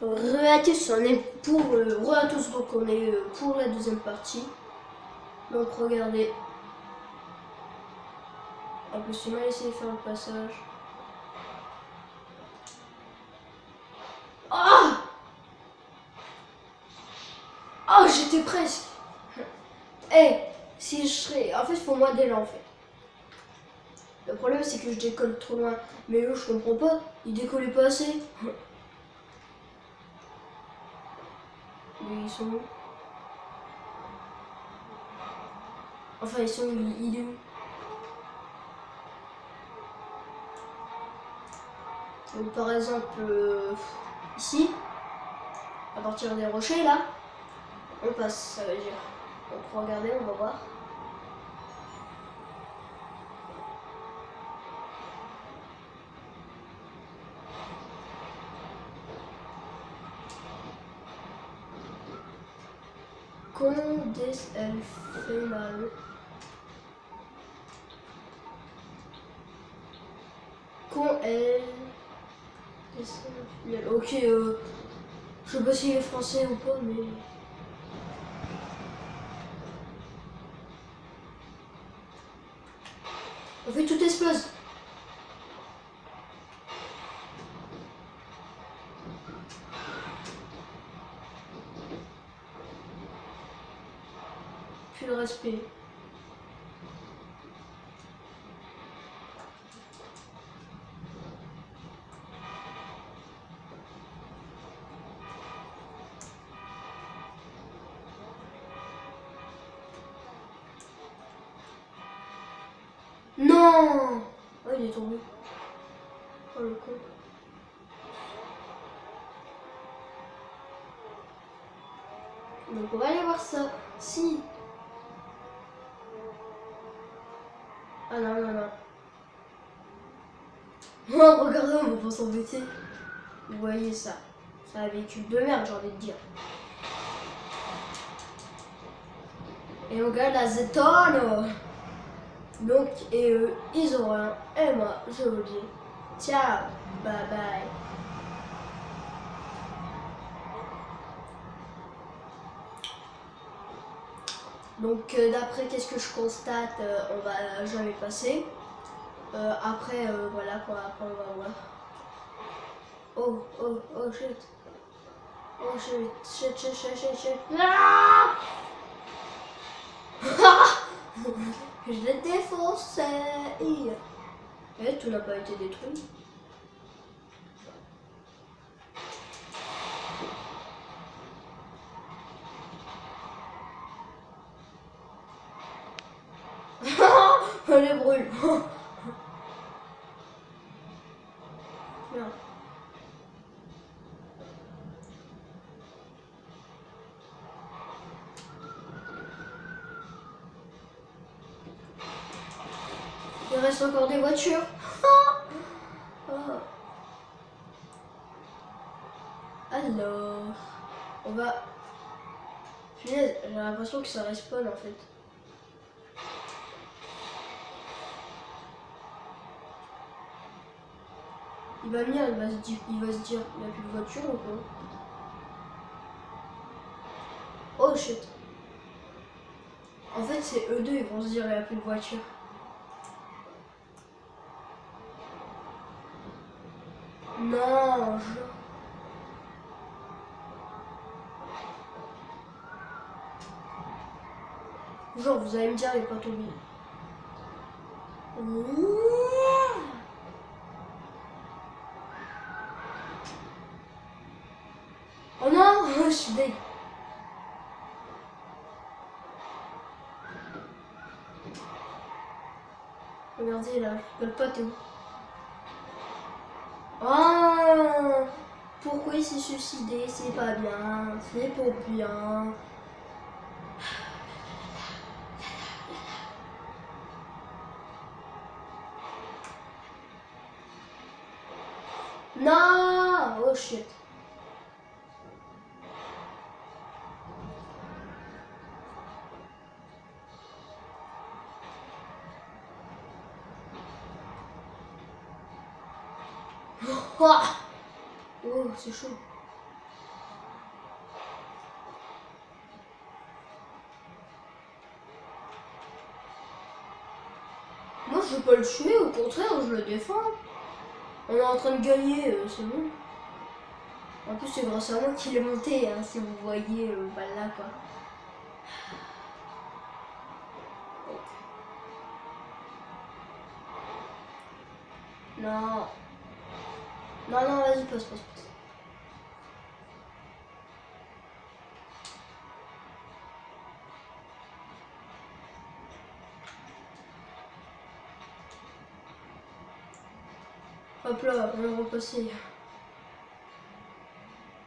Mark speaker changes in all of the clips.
Speaker 1: Re à tous, on est pour re à tous, donc on est pour la deuxième partie. Donc regardez. En plus, on a essayé de faire le passage. Ah! Oh, j'étais presque. Eh, si je serais. En fait, il faut moins d'élan en fait. Le problème, c'est que je décolle trop loin. Mais eux, je comprends pas. Ils décollaient pas assez. Mais ils sont où? Enfin, ils sont où? Il est où? Donc, par exemple, ici, à partir des rochers là, on passe, ça veut dire. Donc, regardez, on va voir. Condesfenal. Con elle. Ok, je sais pas s'il est français ou pas, mais. En fait, tout explose. Plus de respect. Non! Oh, il est tombé. Oh, le con. Donc, on va aller voir ça. Si. Ah non, non, non. Oh, regardez, on va pas s'embêter. Vous voyez ça. C'est un véhicule de merde, j'ai envie de dire. Et on gagne la Zetone. Donc, et eux, ils ont rien. Et moi, je vous dis, ciao, bye bye. Donc, d'après qu'est-ce que je constate, on va jamais passer. Après, voilà quoi, après on va voir. Oh, oh, oh shit. Oh shit, shit, shit, shit, shit, shit. Ah! Je l'ai défoncé. Et tout n'a pas été détruit. On les brûle. Merde. Il reste encore des voitures. Alors, on va... Punaise, j'ai l'impression que ça respawn en fait. Il va venir, il va se dire, il n'y a plus de voiture ou quoi? Oh shit. En fait, c'est eux deux, ils vont se dire, il n'y a plus de voiture. Non, genre, vous allez me dire, il n'est pas tombé. Oh non, je suis deg. Regardez là, je rigole pas, t'es où? Oh, pourquoi il s'est suicidé? C'est pas bien, c'est pas bien. Non! Oh shit. Oh, c'est chaud. je veux pas le tuer, au contraire, je le défends. On est en train de gagner, c'est bon. En plus, c'est grâce à moi qu'il est monté, hein, si vous voyez, bah là, quoi. Non. Non, non, vas-y, passe. Hop là, on va repasser.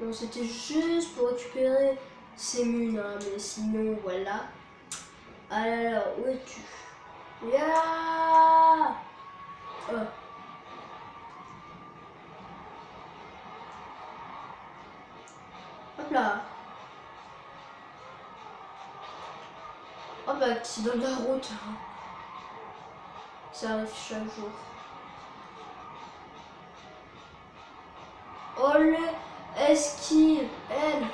Speaker 1: Bon, c'était juste pour récupérer ces munes, hein, mais sinon, voilà. Alors, où es-tu? Yeah. Hop là. Hop là, accident de la route. Ça arrive chaque jour. Oh le esquive, elle.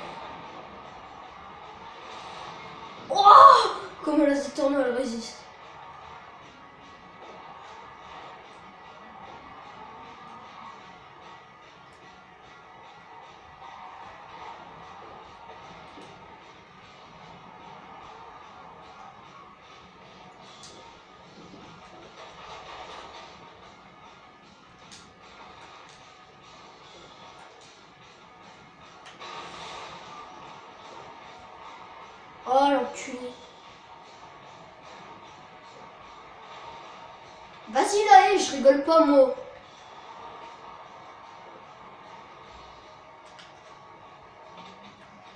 Speaker 1: Oh, comment elle s'est tournée, elle résiste. Oh l'enculé. Vas-y là, je rigole pas moi.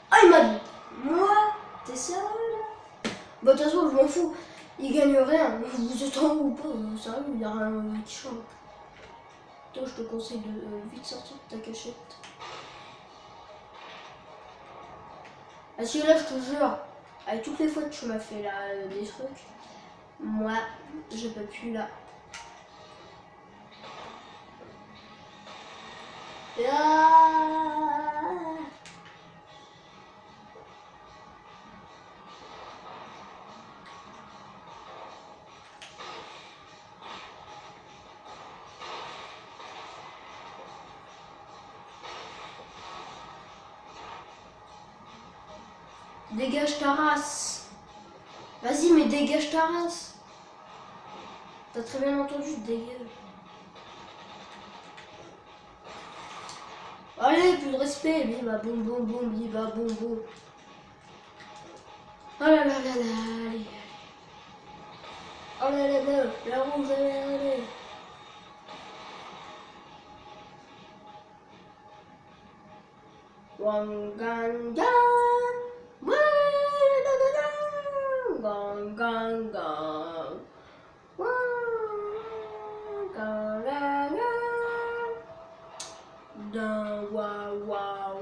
Speaker 1: Ah il m'a... Moi. T'es sérieux là? Bah de toute façon je m'en fous. Il gagne rien. Vous êtes en haut ou pas? Sérieux, il y a rien qui change. Toi je te conseille de vite sortir de ta cachette. Parce que là je te jure, avec toutes les fois que tu m'as fait là des trucs, moi je peux plus là. Ah, dégage ta race. Vas-y mais dégage ta race. T'as très bien entendu, dégage. Allez, plus de respect, bim boum boum boum, bim boum boum. Oh là là là là, allez. Oh là là là, la rouge, allez. Gang gang gang, gang gang gang, gang gang gang, dan wow wow,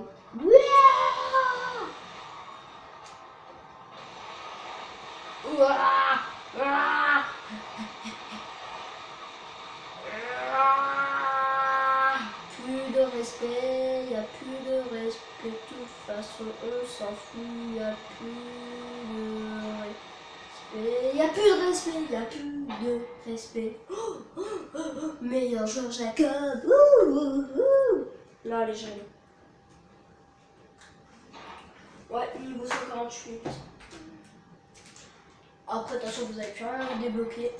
Speaker 1: plus de respect, y a plus de respect, de toute façon on s'en fout, y a plus de respect, y a plus de respect, y a plus de respect. Meilleur joueur Jacob. Là les jeunes. Ouais, niveau 148. Après, attention, vous n'avez plus rien à débloquer.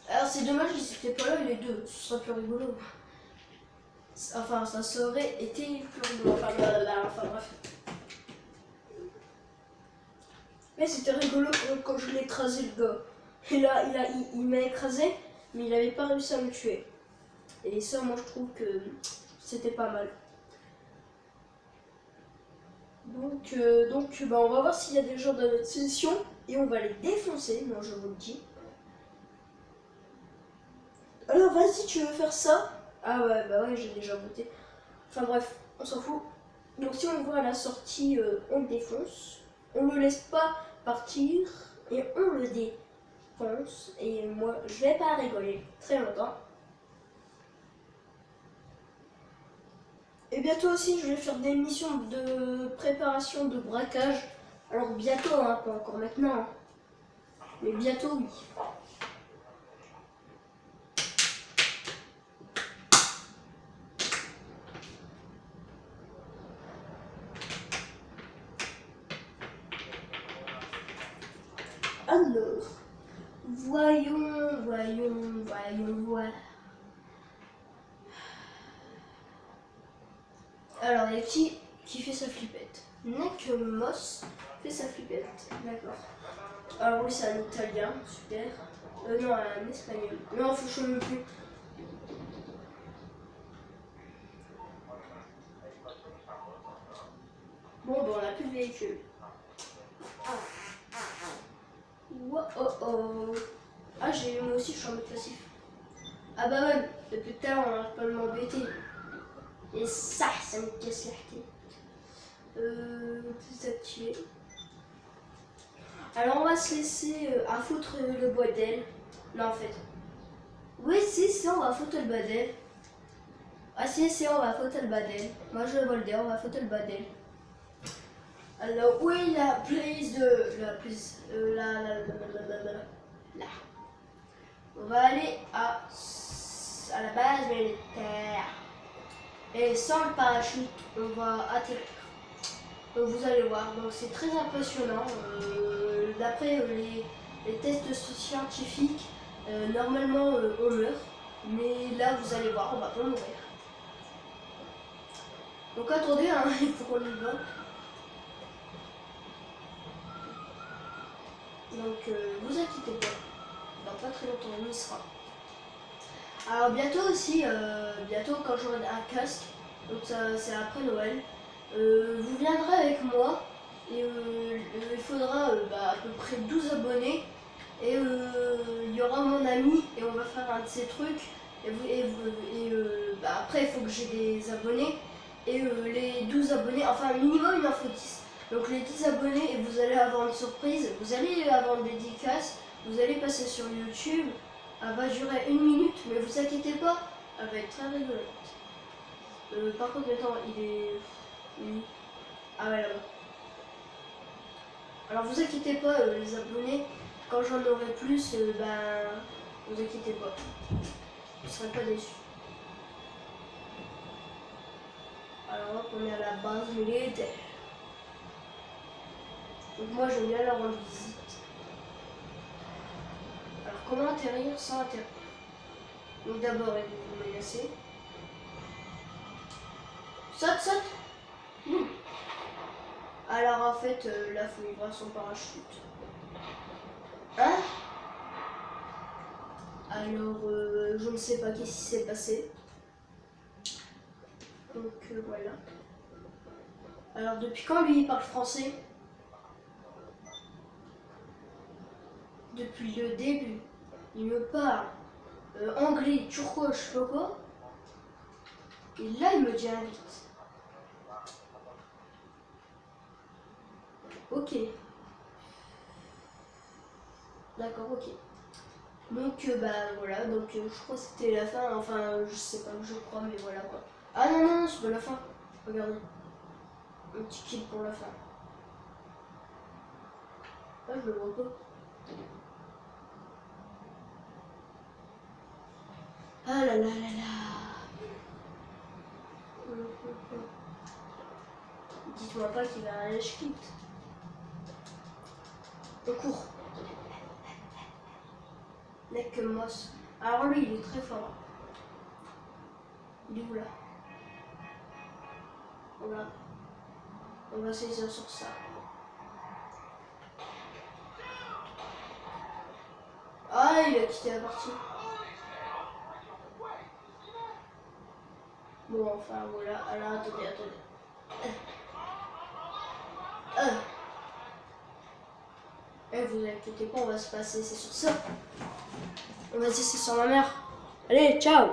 Speaker 1: Alors, c'est dommage qu'ils n'étaient pas là, les deux. Ce serait plus rigolo. Enfin, ça serait été plus rigolo. Enfin bref. Mais c'était rigolo quand je l'ai écrasé, le gars. Et là, il m'a écrasé, mais il n'avait pas réussi à me tuer. Et ça, moi, je trouve que c'était pas mal. Donc bah, on va voir s'il y a des gens dans notre session et on va les défoncer, moi je vous le dis. Alors vas-y, tu veux faire ça? Ah ouais, bah ouais, j'ai déjà voté. Enfin bref, on s'en fout. Donc si on le voit à la sortie, on le défonce. On le laisse pas partir et on le défonce. Et moi, je vais pas rigoler très longtemps. Et bientôt aussi, je vais faire des missions de préparation de braquage. Alors bientôt, hein, pas encore maintenant. Hein. Mais bientôt, oui. Alors, voyons voir. Alors, il y a qui fait sa flippette? Nekmos fait sa flippette, d'accord. Alors oui, c'est un italien, super. Non, un espagnol. Non, faut que je me plus. Bon, ben on a plus de véhicule. Wow, oh oh. Ah, moi aussi, je suis en mode passif. Ah bah ouais, depuis tout à l'heure, on n'arrête pas de m'embêter. Et ça me casse la tête. Désactiver. Alors, on va se laisser à foutre le bordel. Non, en fait. Oui, si, on va foutre le bordel. Ah, si, on va foutre le bordel. Moi, je vais le dire, on va foutre le bordel. Alors, où est la place de... Là. On va aller à la base militaire. Et sans le parachute, on va atterrir. Donc vous allez voir, donc c'est très impressionnant. D'après les tests scientifiques, normalement on meurt. Mais là, vous allez voir, on va pas mourir. Donc attendez, hein, il faut qu'on y va. Donc vous inquiétez pas, dans pas très longtemps on y sera. Alors bientôt aussi, bientôt quand j'aurai un casque, donc ça c'est après Noël, vous viendrez avec moi et il faudra à peu près 12 abonnés et il y aura mon ami et on va faire un de ces trucs après il faut que j'ai des abonnés et les 12 abonnés, enfin minimum il en faut 10. Donc les 10 abonnés et vous allez avoir une surprise, vous allez avoir une dédicace, vous allez passer sur YouTube, elle va durer 1 minute, mais vous inquiétez pas, elle va être très rigolote. Par contre, attends, il est... Ah ouais, là-bas. Alors vous inquiétez pas, les abonnés, quand j'en aurai plus, vous inquiétez pas, je serai pas déçu. Alors hop, on est à la base militaire. Donc moi j'aime bien leur rendre visite. Alors comment atterrir sans atterrir? Donc d'abord ils vont vous menacer. Saute. Alors en fait là il faut ouvrir son parachute. Hein? Alors je ne sais pas qu'est-ce qui s'est passé. Donc voilà. Alors depuis quand lui il parle français? Depuis le début. Il me parle anglais, turco, je sais pas quoi. Et là il me dit invite. Ok. D'accord, ok. Donc voilà, donc je crois que c'était la fin, enfin je sais pas, je crois, mais voilà quoi. Ah non, c'est pas la fin. Regardez. Un petit kill pour la fin. Ah, je le vois pas. Ah là là là là. Dites-moi pas qu'il va à la quitte. On court. Nekmos. Alors lui, il est très fort. Il est où là? Voilà. On va saisir sur ça. Ah, il a quitté la partie. Bon, enfin voilà. Alors attendez. Vous inquiétez pas, on va se passer, c'est sur ça. On va se laisser sur ma mère. Allez, ciao!